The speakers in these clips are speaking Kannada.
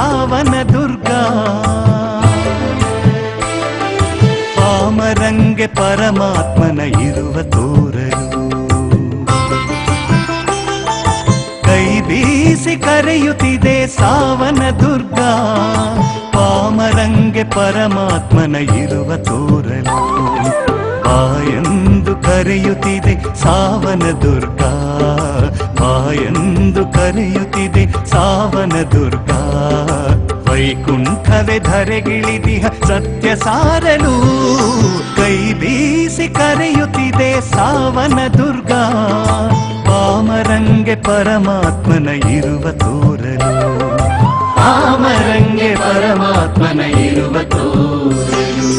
ಸಾವನ ದುರ್ಗಾ. ಪಾಮರಂಗೆ ಪರಮಾತ್ಮನ ಇರುವ ತೋರಲು, ಕೈ ಬೀಸಿ ಕರೆಯುತ್ತಿದೆ ಸಾವನ ದುರ್ಗಾ. ಪಾಮರಂಗೆ ಪರಮಾತ್ಮನ ಇರುವ ತೋರಲು, ಬಾಯೆಂದು ಕರೆಯುತ್ತಿದೆ ಸಾವನ ದುರ್ಗಾ. ಬಾಯೆಂದು ಕರೆಯುತ್ತಿದೆ ಸಾವನ ದುರ್ಗಾ. ವೈಕುಂಠವೇ ಧರೆಗಿಳಿದಿಹ ಸತ್ಯ ಸಾರಲು, ಕೈ ಬೀಸಿ ಕರೆಯುತ್ತಿದೆ ಸಾವನ ದುರ್ಗಾ. ಪಾಮರಂಗೆ ಪರಮಾತ್ಮನ ಇರುವ ತೋರಲು, ಪಾಮರಂಗೆ ಪರಮಾತ್ಮನ ಇರುವ ತೋರಲು.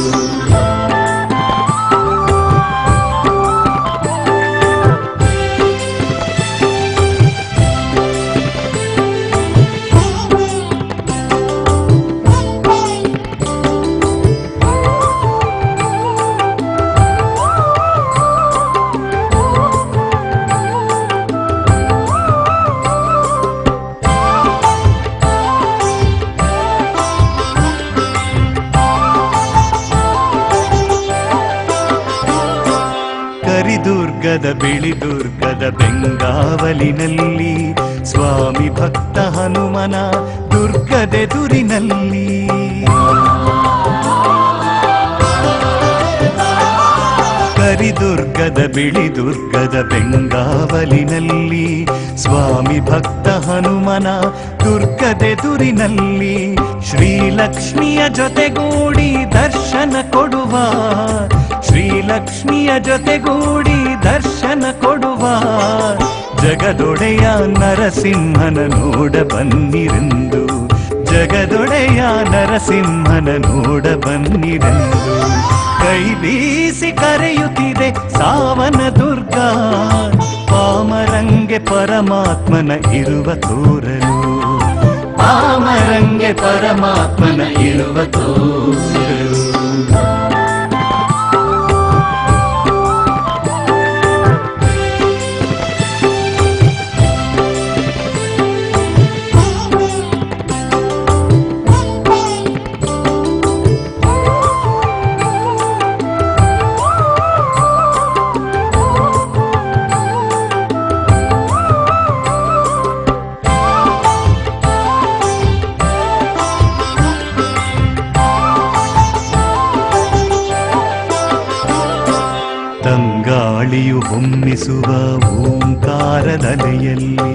ದುರ್ಗದ ಬಿಳಿ ದುರ್ಗದ ಬೆಂಗಾವಲಿನಲ್ಲಿ, ಸ್ವಾಮಿ ಭಕ್ತ ಹನುಮನ ದುರ್ಗದೆದುರಿನಲ್ಲಿ. ಕರಿದುರ್ಗದ ಬಿಳಿ ದುರ್ಗದ ಬೆಂಗಾವಲಿನಲ್ಲಿ, ಸ್ವಾಮಿ ಭಕ್ತ ಹನುಮನ ದುರ್ಗದೆದುರಿನಲ್ಲಿ. ಶ್ರೀಲಕ್ಷ್ಮಿಯ ಜೊತೆಗೂಡಿ ದರ್ಶನ ಕೊಡುವ, ಶ್ರೀಲಕ್ಷ್ಮಿಯ ಜೊತೆಗೂಡಿ ದರ್ಶನ ಕೊಡುವ. ಜಗದೊಡೆಯ ನರಸಿಂಹನ ನೋಡ ಬನ್ನಿರೆಂದು, ಜಗದೊಡೆಯ ನರಸಿಂಹನ ನೋಡ ಬನ್ನಿರೆಂದು. ಕೈ ಬೀಸಿ ಕರೆಯುತ್ತಿದೆ ಸಾವನ ದುರ್ಗಾ. ಪಾಮರಂಗೆ ಪರಮಾತ್ಮನ ಇರುವ ತೋರಲು, ಪಾಮರಂಗೆ ಪರಮಾತ್ಮನ ಇರುವ ತೋರಲು. ತಂಗಾಳಿಯು ಹೊಮ್ಮಿಸುವ ಓಂಕಾರದಲೆಯಲ್ಲಿ,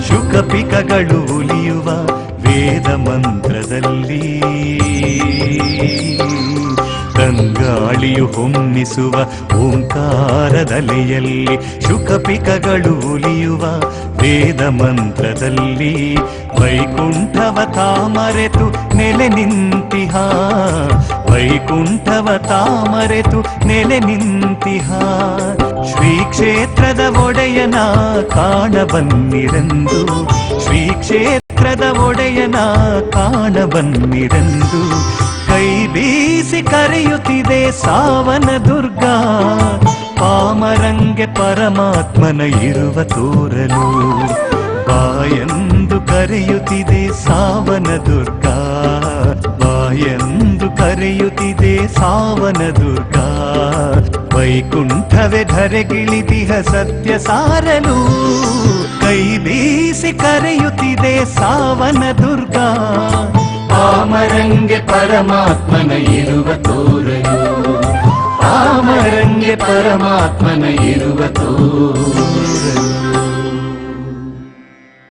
ಶುಕಪಿಕಗಳು ಉಲಿಯುವ ವೇದ ಮಂತ್ರದಲ್ಲಿ. ತಂಗಾಳಿಯು ಹೊಮ್ಮಿಸುವ ಓಂಕಾರದಲೆಯಲ್ಲಿ, ಶುಕಪಿಕಗಳು ಉಲಿಯುವ ವೇದ ಮಂತ್ರದಲ್ಲಿ. ವೈಕುಂಠವ ತಾಮರೆತು ನೆಲೆ ನಿಂತಿಹ, ವೈಕುಂಠವ ತಾಮರೆತು ನೆಲೆ ನಿಂತಿಹ. ಶ್ರೀ ಕ್ಷೇತ್ರದ ಒಡೆಯನ ಕಾಣ ಬನ್ನಿರೆಂದು, ಶ್ರೀ ಕ್ಷೇತ್ರದ ಒಡೆಯನ ಕಾಣ ಬನ್ನಿರೆಂದು. ಕೈ ಬೀಸಿ ಕರೆಯುತ್ತಿದೆ ಸಾವನ ದುರ್ಗಾ. ಪಾಮರಂಗೆ ಪರಮಾತ್ಮನ ಇರುವ ತೋರಲು, ಬಾಯೆಂದು ಕರೆಯುತ್ತಿದೆ ಸಾವನ ದುರ್ಗಾ. ಬಾಯೆಂದು ಕರೆಯುತ್ತಿದೆ ಸಾವನ ದುರ್ಗಾ. ವೈಕುಂಠವೇ ಧರೆಗಿಳಿದಿಹ ಸತ್ಯ ಸಾರಲು, ಕೈ ಬೀಸಿ ಕರೆಯುತ್ತಿದೆ ಸಾವನ ದುರ್ಗಾ. ಪಾಮರಂಗೆ ಪರಮಾತ್ಮನ ಇರುವ ತೋರಲು, ಪಾಮರಂಗೆ ಪರಮಾತ್ಮನ ಇರುವ ತೋರಲು.